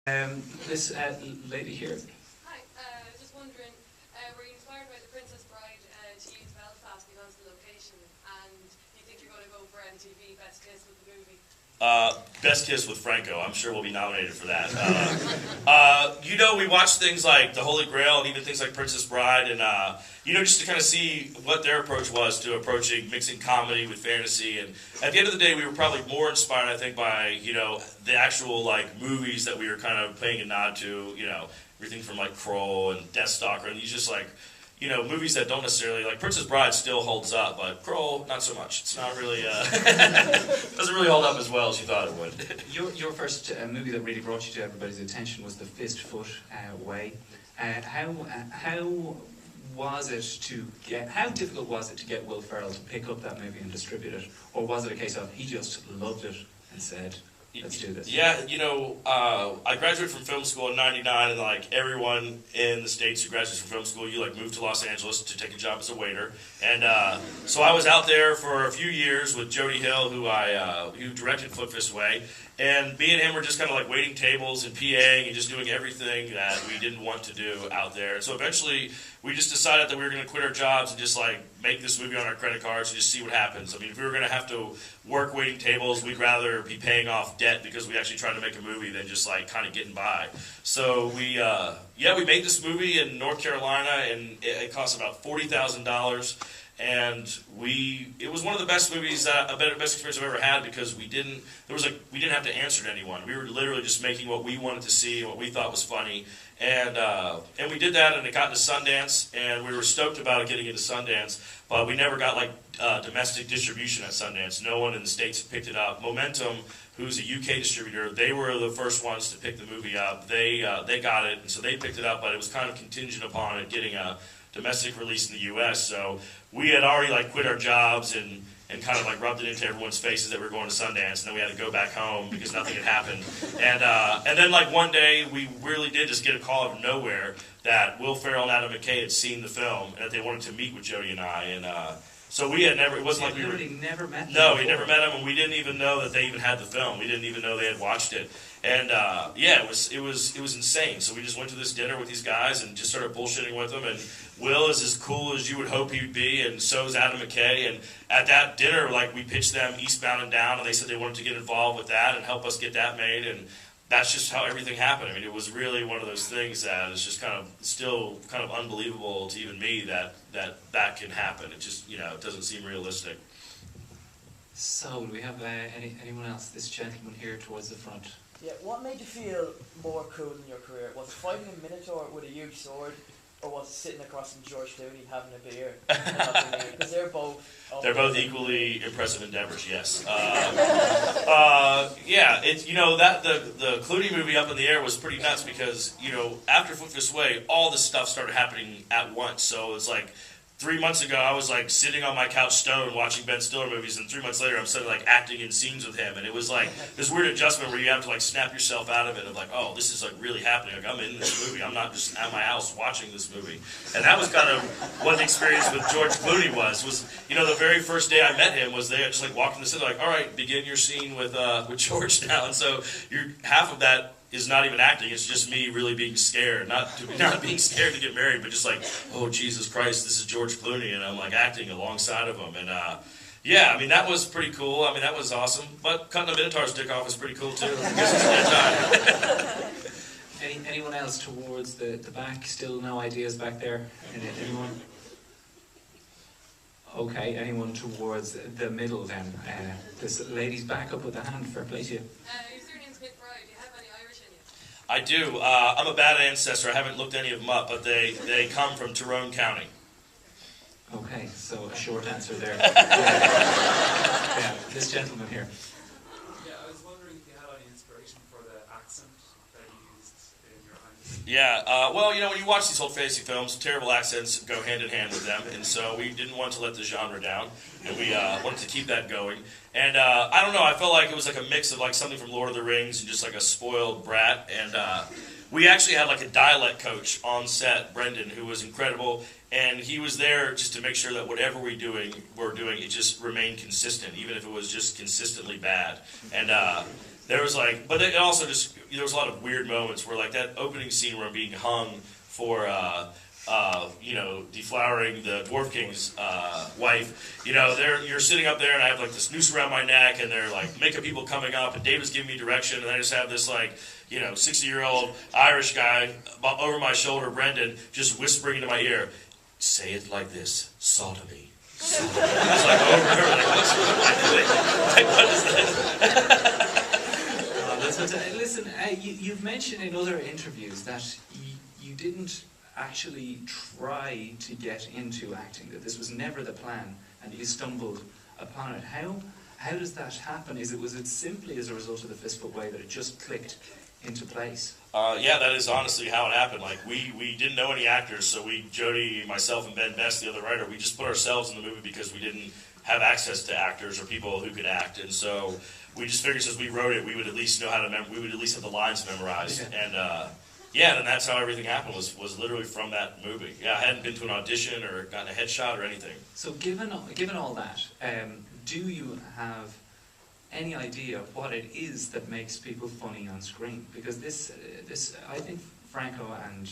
This lady here. Hi, just wondering, were you inspired by the Princess Bride to use Belfast because of the location, and do you think you're going to go for MTV Best Kiss with the movie? Best Kiss with Franco. I'm sure we'll be nominated for that. You know, we watch things like The Holy Grail and even things like Princess Bride, and you know, just to kind of see what their approach was to approaching mixing comedy with fantasy. And at the end of the day, we were probably more inspired, I think, by, you know, the actual like movies that we were kind of paying a nod to. You know, everything from like Kroll and Deathstalker, and these just like, you know, movies that don't necessarily, like Princess Bride still holds up, but Kroll, not so much. It's not really, doesn't really hold up as well as you thought it would. Your first movie that really brought you to everybody's attention was The Fistfoot Way. How was it to get, how difficult was it to get Will Ferrell to pick up that movie and distribute it? Or was it a case of he just loved it and said, let's do this? Yeah, you know, I graduated from film school in '99, and like everyone in the States who graduates from film school, you like move to Los Angeles to take a job as a waiter. And so I was out there for a few years with Jody Hill, who directed Foot Fist Way. And me and him were just kind of like waiting tables and PAing and just doing everything that we didn't want to do out there. And so eventually we just decided that we were going to quit our jobs and just like make this movie on our credit cards and just see what happens. I mean, if we were going to have to work waiting tables, we'd rather be paying off debt because we actually tried to make a movie than just like kind of getting by. So we made this movie in North Carolina, and it cost about $40,000. And it was one of the best movies, best experience I've ever had, because we didn't have to answer to anyone. We were literally just making what we wanted to see and what we thought was funny. And we did that, and it got into Sundance, and we were stoked about it getting into Sundance, but we never got like domestic distribution at Sundance. No one in the States picked it up. Momentum, who's a UK distributor, they were the first ones to pick the movie up. They got it, and so they picked it up, but it was kind of contingent upon it getting a domestic release in the U.S. So we had already like quit our jobs and kind of like rubbed it into everyone's faces that we were going to Sundance, and then we had to go back home because nothing had happened. And then like one day we really did just get a call out of nowhere that Will Ferrell and Adam McKay had seen the film and that they wanted to meet with Jody and I. And so we had never, it wasn't like we were... never met them. No, we never met them, and we didn't even know that they even had the film. We didn't even know they had watched it. And yeah, it was insane. So we just went to this dinner with these guys and just started bullshitting with them. And Will is as cool as you would hope he would be, and so is Adam McKay. And at that dinner, like, we pitched them Eastbound and Down, and they said they wanted to get involved with that and help us get that made. And that's just how everything happened. I mean, it was really one of those things that is just kind of still kind of unbelievable to even me that can happen. It just, you know, it doesn't seem realistic. So, do we have anyone else? This gentleman here towards the front. Yeah, what made you feel more cool in your career? Was it fighting a minotaur with a huge sword, or was it sitting across from George Clooney having a beer? Because they're both... They're both equally impressive endeavors, yes. Yeah, it's, you know, that the Clooney movie Up in the Air was pretty nuts because, you know, after Foot Fist Way, all this stuff started happening at once. So it's like 3 months ago, I was like sitting on my couch stoned watching Ben Stiller movies, and 3 months later, I'm suddenly like acting in scenes with him, and it was like this weird adjustment where you have to like snap yourself out of it of like, oh, this is like really happening. Like, I'm in this movie. I'm not just at my house watching this movie. And that was kind of what the experience with George Clooney was, you know, the very first day I met him was they just like walked in the city like, all right, begin your scene with George now. And so half of that is not even acting, it's just me really being scared. Not being scared to get married, but just like, oh, Jesus Christ, this is George Clooney, and I'm like acting alongside of him. And yeah, I mean, that was pretty cool. I mean, that was awesome. But cutting a Minotaur's dick off was pretty cool, too. I guess it's that time. Anyone else towards the back? Still no ideas back there? Anyone? Okay, anyone towards the middle then? This lady's back up with a hand. Fair play to you. Your surname's McBride. Do you have any Irish in you? I do. I'm a bad ancestor. I haven't looked any of them up, but they come from Tyrone County. Okay, so a short answer there. Yeah, this gentleman here. Yeah, I was wondering if you had any inspiration for the accent that you used in Your Highness. Yeah, well, you know, when you watch these old fantasy films, terrible accents go hand in hand with them, and so we didn't want to let the genre down, and we wanted to keep that going. And I don't know, I felt like it was like a mix of like something from Lord of the Rings and just like a spoiled brat, and we actually had like a dialect coach on set, Brendan, who was incredible, and he was there just to make sure that whatever we're doing, it just remained consistent, even if it was just consistently bad. And there was like, but it also just, there was a lot of weird moments where like that opening scene where I'm being hung for, deflowering the Dwarf King's wife. You're sitting up there, and I have like this noose around my neck, and they're like makeup people coming up, and David's giving me direction, and I just have this like 60-year-old Irish guy over my shoulder, Brendan, just whispering into my ear, "Say it like this, sodomy." It's like over her, like, what is that? Listen, you've mentioned in other interviews that you didn't actually try to get into acting, that this was never the plan, and you stumbled upon it. How does that happen? Was it simply as a result of the Fistfoot way that it just clicked into place? Yeah, that is honestly how it happened. Like we didn't know any actors, so Jody, myself, and Ben Best, the other writer, we just put ourselves in the movie because we didn't have access to actors or people who could act, and so we just figured since we wrote it, we would at least know how to we would at least have the lines memorized, and and that's how everything happened. Was literally from that movie. Yeah, I hadn't been to an audition or gotten a headshot or anything. So given all that, do you have any idea what it is that makes people funny on screen? Because this I think Franco and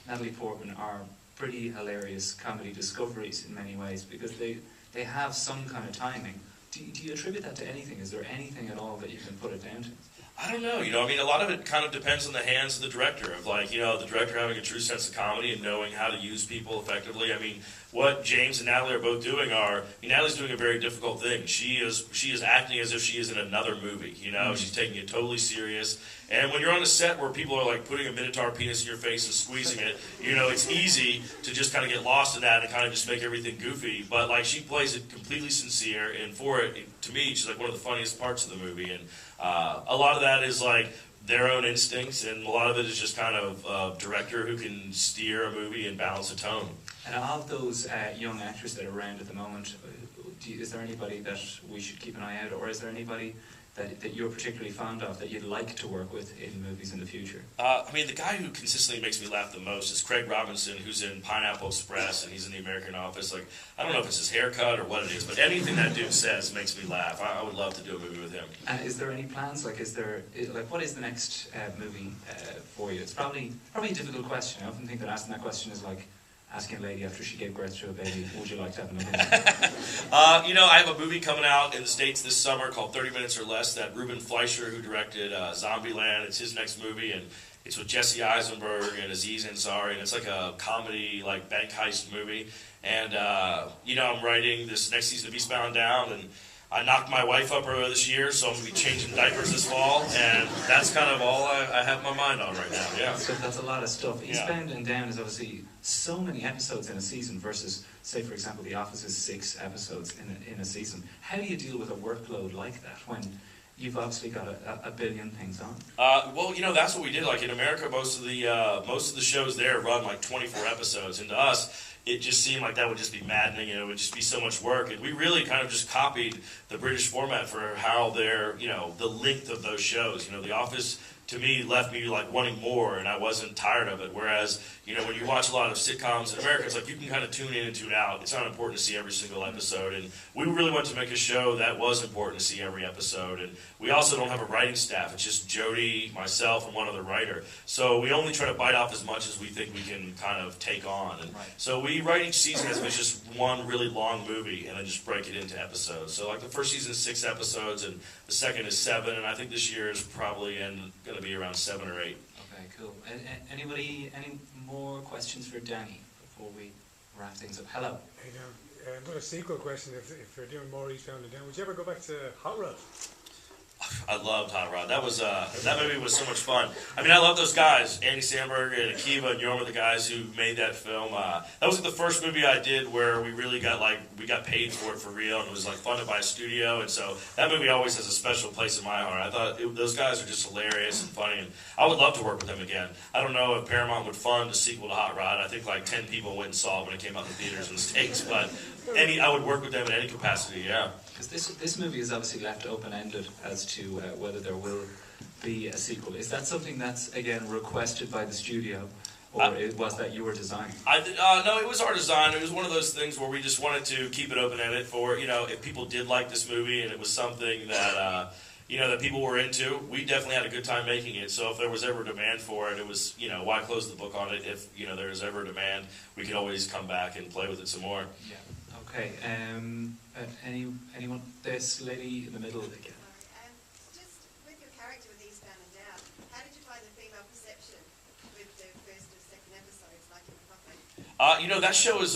Natalie Portman are pretty hilarious comedy discoveries in many ways, because they have some kind of timing. Do you attribute that to anything? Is there anything at all that you can put it down to? I don't know. I mean, a lot of it kind of depends on the hands of the director, of like, the director having a true sense of comedy and knowing how to use people effectively. I mean, what James and Natalie are both doing Natalie's doing a very difficult thing. She is acting as if she is in another movie, She's taking it totally serious. And when you're on a set where people are like putting a minotaur penis in your face and squeezing it, it's easy to just kind of get lost in that and kind of just make everything goofy. But like, she plays it completely sincere, and for it, to me, she's like one of the funniest parts of the movie. And a lot of that is like their own instincts, and a lot of it is just kind of a director who can steer a movie and balance a tone. And of those young actors that are around at the moment, is there anybody that we should keep an eye out, or is there anybody that you're particularly fond of that you'd like to work with in movies in the future? I mean, the guy who consistently makes me laugh the most is Craig Robinson, who's in Pineapple Express, and he's in The American Office. Like, I don't know if it's his haircut or what it is, but anything that dude says makes me laugh. I would love to do a movie with him. And is there any plans? Like, what is the next movie for you? It's probably a difficult question. I often think that asking that question is like asking a lady after she gave birth to a baby, would you like to have another movie? I have a movie coming out in the States this summer called 30 Minutes or Less, that Ruben Fleischer, who directed Zombieland, it's his next movie, and it's with Jesse Eisenberg and Aziz Ansari, and it's like a comedy, like bank heist movie. And, I'm writing this next season of Eastbound Down, and I knocked my wife up earlier this year, so I'm going to be changing diapers this fall, and that's kind of all I have my mind on right now, yeah. So that's a lot of stuff. Yeah. Eastbound and Down is obviously so many episodes in a season versus, say, for example, The Office is 6 episodes in a season. How do you deal with a workload like that when you've obviously got a billion things on? Well, that's what we did. Like in America, most of the shows there run like 24 episodes, and to us, it just seemed like that would just be maddening, and it would just be so much work. And we really kind of just copied the British format for how they're, the length of those shows. The Office, to me, left me like wanting more, and I wasn't tired of it. Whereas, when you watch a lot of sitcoms in America, it's like you can kind of tune in and tune out. It's not important to see every single episode, and we really wanted to make a show that was important to see every episode. And we also don't have a writing staff. It's just Jody, myself, and one other writer. So we only try to bite off as much as we think we can kind of take on. And so we write each season as if it's just one really long movie, and then just break it into episodes. So like the first season is 6 episodes, and the second is 7, and I think this year is probably going to be around 7 or 8. Okay, cool. Anybody, any more questions for Danny before we wrap things up? Hello. Hey, Dan, another sequel question. If you're doing more Eastbound and Down, would you ever go back to Hot Rod? I loved Hot Rod. That movie was so much fun. I mean, I love those guys, Andy Samberg and Akiva and Yorma, the guys who made that film. That was the first movie I did where we really got paid for it for real, and it was like funded by a studio, and so that movie always has a special place in my heart. I thought those guys are just hilarious and funny, and I would love to work with them again. I don't know if Paramount would fund a sequel to Hot Rod. I think like 10 people went and saw it when it came out in the theaters in the States, but I would work with them in any capacity, yeah. Because this movie is obviously left open-ended as to whether there will be a sequel? Is that something that's, again, requested by the studio? Or was that your design? No, it was our design. It was one of those things where we just wanted to keep it open-ended for, you know, if people did like this movie and it was something that, you know, that people were into, we definitely had a good time making it. So if there was ever demand for it, it was, you know, why close the book on it? If, you know, there was ever demand, we could always come back and play with it some more. Yeah. Okay. Anyone? This lady in the middle again. Just with your character with Eastbound and Down, how did you find the female perception with the first and second episodes, like in the puppet? You know, that show is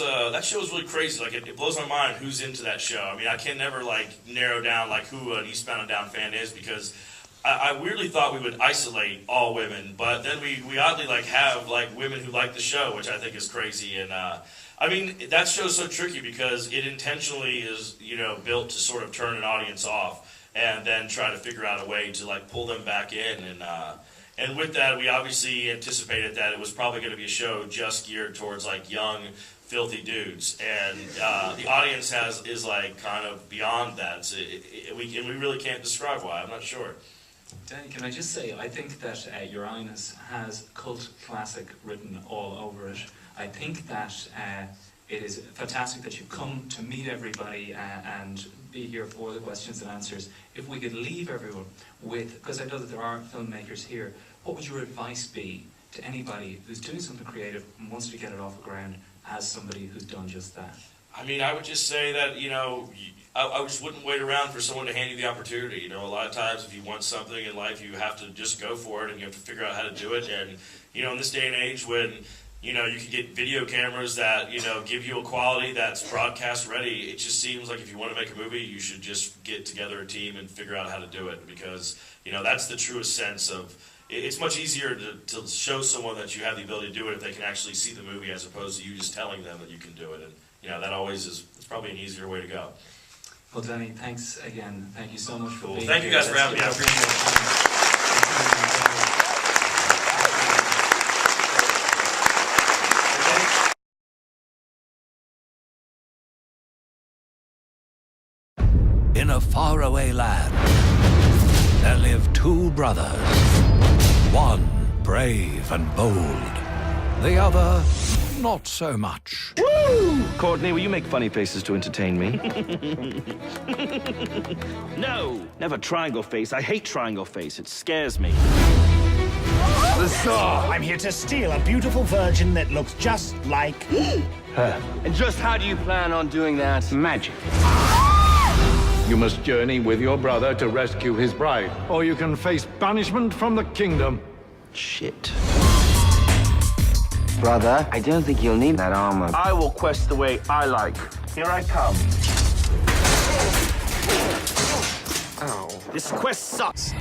really crazy. Like, it blows my mind who's into that show. I mean, I can never, like, narrow down, like, who an Eastbound and Down fan is, because I weirdly thought we would isolate all women, but then we oddly, like, have, like, women who like the show, which I think is crazy. And, I mean, that show's so tricky because it intentionally is, you know, built to sort of turn an audience off and then try to figure out a way to, like, pull them back in. And with that, we obviously anticipated that it was probably going to be a show just geared towards, like, young, filthy dudes. And the audience is, like, kind of beyond that. We really can't describe why. I'm not sure. Danny, can I just say, I think that Your Highness has cult classic written all over it. I think that it is fantastic that you've come to meet everybody and be here for the questions and answers. If we could leave everyone with, because I know that there are filmmakers here, what would your advice be to anybody who's doing something creative and wants to get it off the ground as somebody who's done just that? I mean, I would just say that, you know, I just wouldn't wait around for someone to hand you the opportunity. You know, a lot of times if you want something in life, you have to just go for it and you have to figure out how to do it. And, you know, in this day and age when, you know, you can get video cameras that, you know, give you a quality that's broadcast ready, it just seems like if you want to make a movie, you should just get together a team and figure out how to do it, because, you know, that's the truest sense of, it's much easier to show someone that you have the ability to do it if they can actually see the movie as opposed to you just telling them that you can do it. And, you know, that always is, it's probably an easier way to go. Well, Danny, thanks again. Thank you so much for being here. Thank you guys for having me. I appreciate it. In a faraway land, there live two brothers. One brave and bold, the other not so much. Woo! Courtney, will you make funny faces to entertain me? No, never triangle face. I hate triangle face. It scares me. Leezar! I'm here to steal a beautiful virgin that looks just like her. And just how do you plan on doing that? Magic. You must journey with your brother to rescue his bride, or you can face banishment from the kingdom. Shit. Brother, I don't think you'll need that armor. I will quest the way I like. Here I come. Ow. This quest sucks.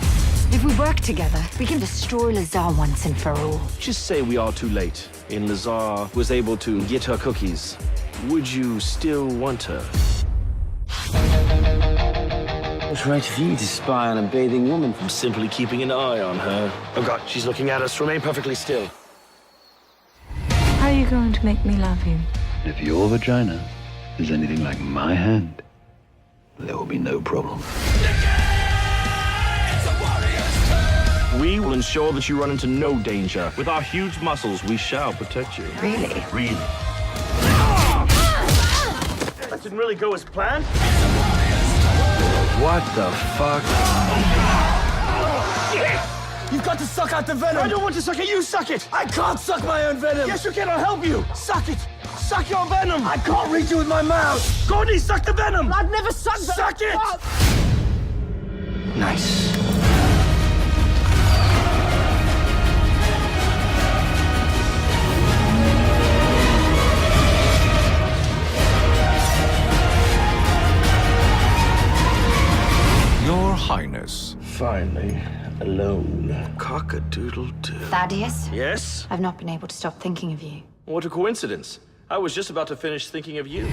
If we work together, we can destroy Leezar once and for all. Just say we are too late, and Leezar was able to get her cookies. Would you still want her? What's right of you to spy on a bathing woman? I'm simply keeping an eye on her. Oh God, she's looking at us. Remain perfectly still. How are you going to make me love you? If your vagina is anything like my hand, there will be no problem. We will ensure that you run into no danger. With our huge muscles, we shall protect you. Really? Really. That didn't really go as planned. What the fuck? You've got to suck out the venom. I don't want to suck it. You suck it. I can't suck my own venom. Yes, you can. I'll help you. Suck it. Suck your venom. I can't reach you with my mouth. Courtney, suck the venom. I've never sucked that. Suck it. Nice. Your Highness. Finally, alone. Cock-a-doodle-doo. Thadeous? Yes? I've not been able to stop thinking of you. What a coincidence. I was just about to finish thinking of you.